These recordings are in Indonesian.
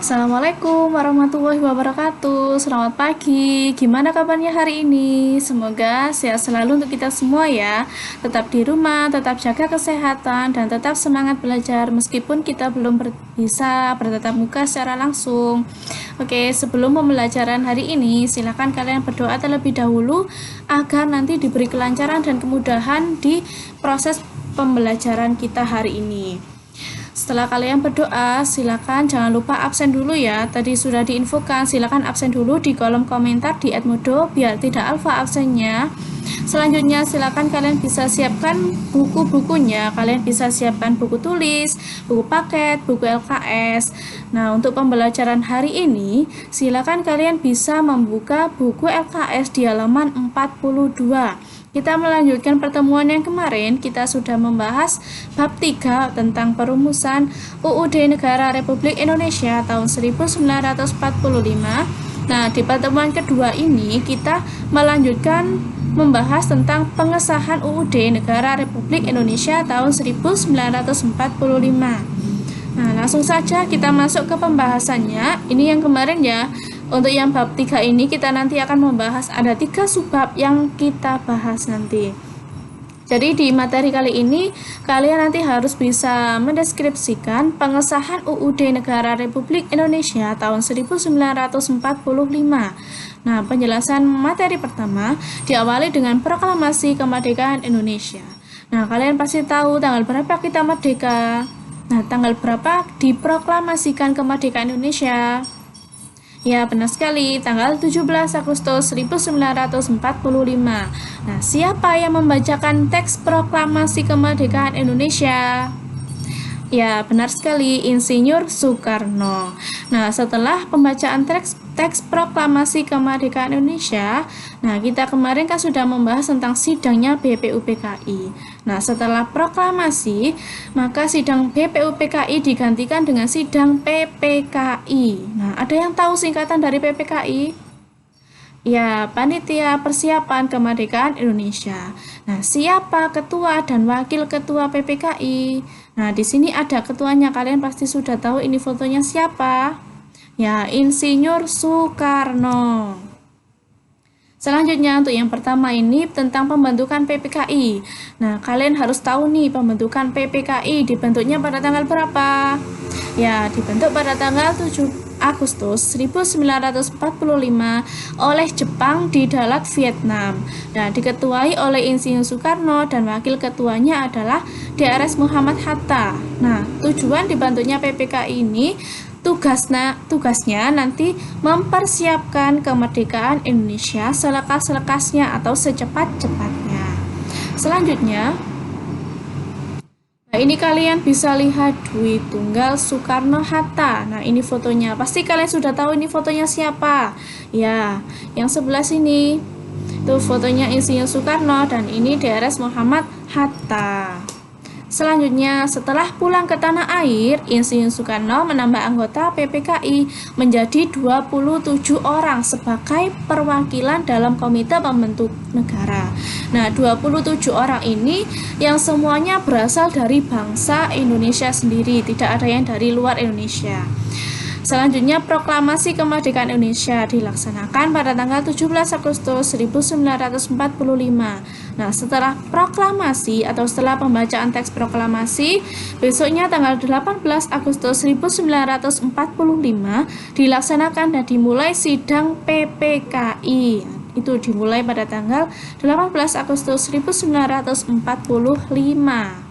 Assalamualaikum warahmatullahi wabarakatuh. Selamat pagi. Gimana kabarnya hari ini? Semoga sehat selalu untuk kita semua ya. Tetap di rumah, tetap jaga kesehatan, dan tetap semangat belajar meskipun kita belum bisa bertatap muka secara langsung. Oke, sebelum pembelajaran hari ini, silakan kalian berdoa terlebih dahulu agar nanti diberi kelancaran dan kemudahan di proses pembelajaran kita hari ini. Setelah kalian berdoa, silakan jangan lupa absen dulu ya. Tadi sudah diinfokan, silakan absen dulu di kolom komentar di @modo biar tidak alfa absennya. Selanjutnya silakan kalian bisa siapkan buku-bukunya. Kalian bisa siapkan buku tulis, buku paket, buku LKS. Nah, untuk pembelajaran hari ini, silakan kalian bisa membuka buku LKS di halaman 42. Kita melanjutkan pertemuan yang kemarin, kita sudah membahas bab 3 tentang perumusan UUD Negara Republik Indonesia tahun 1945. Nah, di pertemuan kedua ini kita melanjutkan membahas tentang pengesahan UUD Negara Republik Indonesia tahun 1945. Nah, langsung saja kita masuk ke pembahasannya. Ini yang kemarin ya. Untuk yang bab 3 ini kita nanti akan membahas ada 3 subbab yang kita bahas nanti. Jadi di materi kali ini kalian nanti harus bisa mendeskripsikan pengesahan UUD Negara Republik Indonesia tahun 1945. Nah, penjelasan materi pertama diawali dengan proklamasi kemerdekaan Indonesia. Nah, kalian pasti tahu tanggal berapa kita merdeka. Nah, tanggal berapa diproklamasikan kemerdekaan Indonesia? Ya, benar sekali, tanggal 17 Agustus 1945. Nah, siapa yang membacakan teks proklamasi kemerdekaan Indonesia? Ya, benar sekali, Insinyur Soekarno. Nah, setelah pembacaan teks proklamasi kemerdekaan Indonesia, nah kita kemarin kan sudah membahas tentang sidangnya BPUPKI. Nah, setelah proklamasi, maka sidang BPUPKI digantikan dengan sidang PPKI. Nah, ada yang tahu singkatan dari PPKI? Ya, Panitia Persiapan Kemerdekaan Indonesia. Nah, siapa ketua dan wakil ketua PPKI? Nah, di sini ada ketuanya. Kalian pasti sudah tahu ini fotonya siapa? Ya, Insinyur Soekarno. Selanjutnya untuk yang pertama ini tentang pembentukan PPKI. Nah, kalian harus tahu nih pembentukan PPKI dibentuknya pada tanggal berapa? Ya, dibentuk pada tanggal 7 Agustus 1945 oleh Jepang di Dalat, Vietnam. Nah, diketuai oleh Insinyur Soekarno dan wakil ketuanya adalah DRS Muhammad Hatta. Nah, tujuan dibentuknya PPKI ini tugasnya nanti mempersiapkan kemerdekaan Indonesia selekas-lekasnya atau secepat-cepatnya. Selanjutnya, nah ini kalian bisa lihat Dwi Tunggal Soekarno-Hatta. Nah, ini fotonya. Pasti kalian sudah tahu ini fotonya siapa? Ya, yang sebelah sini. Itu fotonya Insinyur Soekarno dan ini DRS Muhammad Hatta. Selanjutnya, setelah pulang ke tanah air, Insinyur Soekarno menambah anggota PPKI menjadi 27 orang sebagai perwakilan dalam komite pembentuk negara. Nah, 27 orang ini yang semuanya berasal dari bangsa Indonesia sendiri, tidak ada yang dari luar Indonesia. Selanjutnya, proklamasi kemerdekaan Indonesia dilaksanakan pada tanggal 17 Agustus 1945. Nah, setelah proklamasi atau setelah pembacaan teks proklamasi, besoknya tanggal 18 Agustus 1945 dilaksanakan dan dimulai sidang PPKI. Itu dimulai pada tanggal 18 Agustus 1945.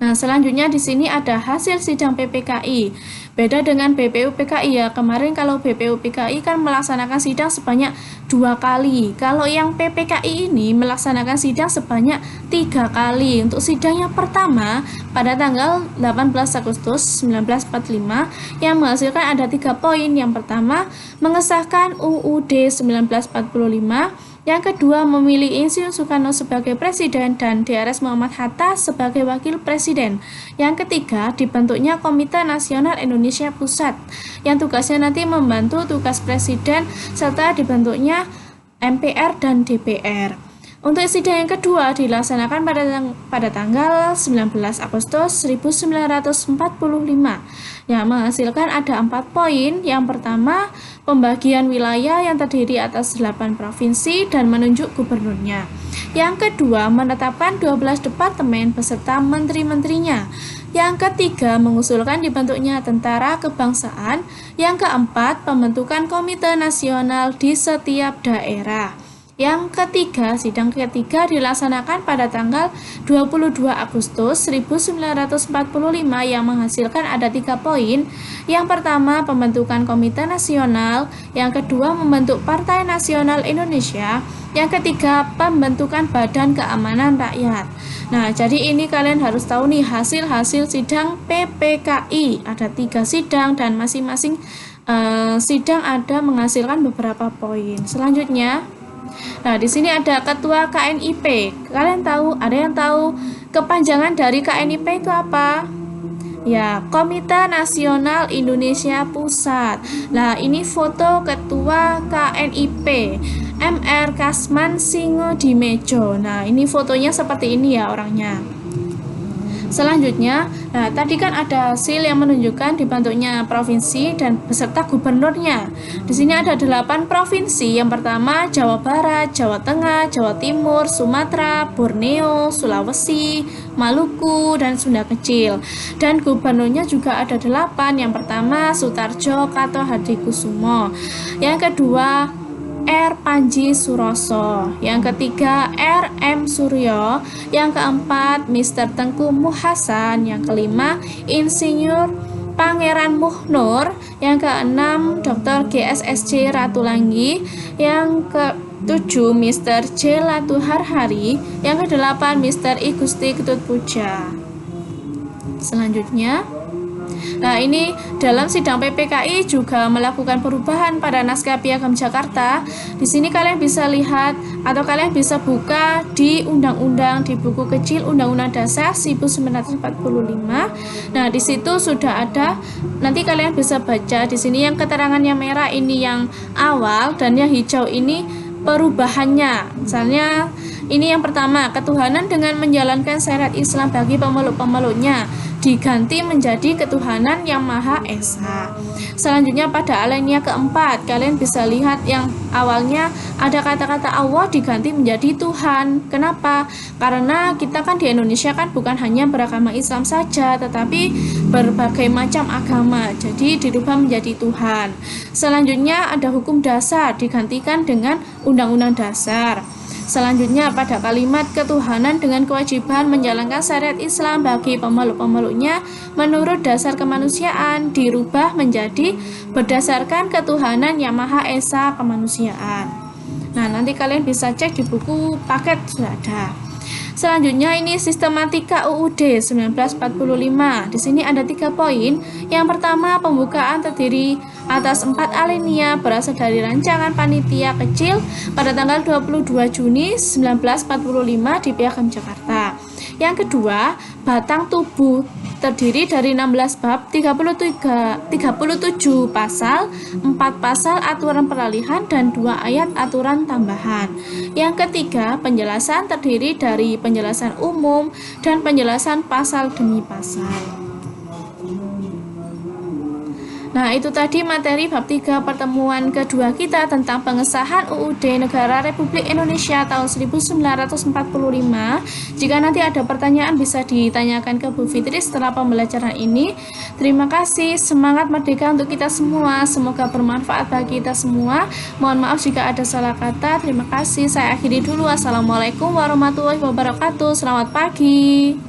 Nah, selanjutnya di sini ada hasil sidang PPKI. Beda dengan BPUPKI ya. Kemarin kalau BPUPKI kan melaksanakan sidang sebanyak 2 kali. Kalau yang PPKI ini melaksanakan sidang sebanyak 3 kali. Untuk sidang yang pertama pada tanggal 18 Agustus 1945 yang menghasilkan ada 3 poin. Yang pertama, mengesahkan UUD 1945. Yang kedua, memilih Insinyur Soekarno sebagai presiden dan DRS Muhammad Hatta sebagai wakil presiden. Yang ketiga, dibentuknya Komite Nasional Indonesia Pusat yang tugasnya nanti membantu tugas presiden serta dibentuknya MPR dan DPR. Untuk sidang yang kedua dilaksanakan pada tanggal 19 Agustus 1945 yang menghasilkan ada 4 poin. Yang pertama, pembagian wilayah yang terdiri atas 8 provinsi dan menunjuk gubernurnya. Yang kedua, menetapkan 12 departemen beserta menteri-menterinya. Yang ketiga, mengusulkan dibentuknya tentara kebangsaan. Yang keempat, pembentukan komite nasional di setiap daerah. Yang ketiga, sidang ketiga dilaksanakan pada tanggal 22 Agustus 1945 yang menghasilkan ada 3 poin. Yang pertama, pembentukan komite nasional. Yang kedua, membentuk Partai Nasional Indonesia. Yang ketiga, pembentukan Badan Keamanan Rakyat. Nah, jadi ini kalian harus tahu nih hasil-hasil sidang PPKI. Ada 3 sidang dan masing-masing sidang ada menghasilkan beberapa poin. Selanjutnya, nah, di sini ada ketua KNIP. Kalian tahu, ada yang tahu kepanjangan dari KNIP itu apa? Ya, Komite Nasional Indonesia Pusat. Nah, ini foto ketua KNIP, MR Kasman Singodimedjo. Nah, ini fotonya seperti ini ya orangnya. Selanjutnya, nah tadi kan ada hasil yang menunjukkan dibentuknya provinsi dan beserta gubernurnya. Di sini ada 8 provinsi. Yang pertama Jawa Barat, Jawa Tengah, Jawa Timur, Sumatera, Borneo, Sulawesi, Maluku, dan Sunda Kecil. Dan gubernurnya juga ada 8. Yang pertama Sutarjo Kato Hadikusumo. Yang kedua R. Panji Suroso. Yang ketiga R. M. Suryo. Yang keempat Mr. Tengku Muhasan. Yang kelima Insinyur Pangeran Muhnur. Yang keenam Dr. GSSC Ratulangi. Yang ketujuh Mr. J. Latuharhari. Yang kedelapan Mr. I Gusti Ketutpuja. Selanjutnya, nah ini dalam sidang PPKI juga melakukan perubahan pada naskah Piagam Jakarta. Di sini kalian bisa lihat atau kalian bisa buka di undang-undang di buku kecil Undang-Undang Dasar 1945. Nah, di situ sudah ada. Nanti kalian bisa baca di sini yang keterangan yang merah ini yang awal dan yang hijau ini perubahannya. Misalnya ini yang pertama, ketuhanan dengan menjalankan syariat Islam bagi pemeluk-pemeluknya diganti menjadi ketuhanan yang Maha Esa. Selanjutnya pada alinea keempat, kalian bisa lihat yang awalnya ada kata-kata Allah diganti menjadi Tuhan. Kenapa? Karena kita kan di Indonesia kan bukan hanya beragama Islam saja, tetapi berbagai macam agama. Jadi dirubah menjadi Tuhan. Selanjutnya ada hukum dasar digantikan dengan Undang-Undang Dasar. Selanjutnya pada kalimat ketuhanan dengan kewajiban menjalankan syariat Islam bagi pemeluk-pemeluknya menurut dasar kemanusiaan dirubah menjadi berdasarkan ketuhanan yang Maha Esa kemanusiaan. Nah, nanti kalian bisa cek di buku paket sudah ada. Selanjutnya ini sistematika UUD 1945. Di sini ada 3 poin. Yang pertama, pembukaan terdiri atas 4 alinea berasal dari rancangan panitia kecil pada tanggal 22 Juni 1945 di Piagam Jakarta. Yang kedua, batang tubuh terdiri dari 16 bab, 37 pasal, 4 pasal aturan peralihan, dan 2 ayat aturan tambahan. Yang ketiga, penjelasan terdiri dari penjelasan umum dan penjelasan pasal demi pasal. Nah, itu tadi materi bab 3 pertemuan kedua kita tentang pengesahan UUD Negara Republik Indonesia tahun 1945. Jika nanti ada pertanyaan bisa ditanyakan ke Bu Fitri setelah pembelajaran ini. Terima kasih, semangat merdeka untuk kita semua. Semoga bermanfaat bagi kita semua. Mohon maaf jika ada salah kata. Terima kasih, saya akhiri dulu. Assalamualaikum warahmatullahi wabarakatuh. Selamat pagi.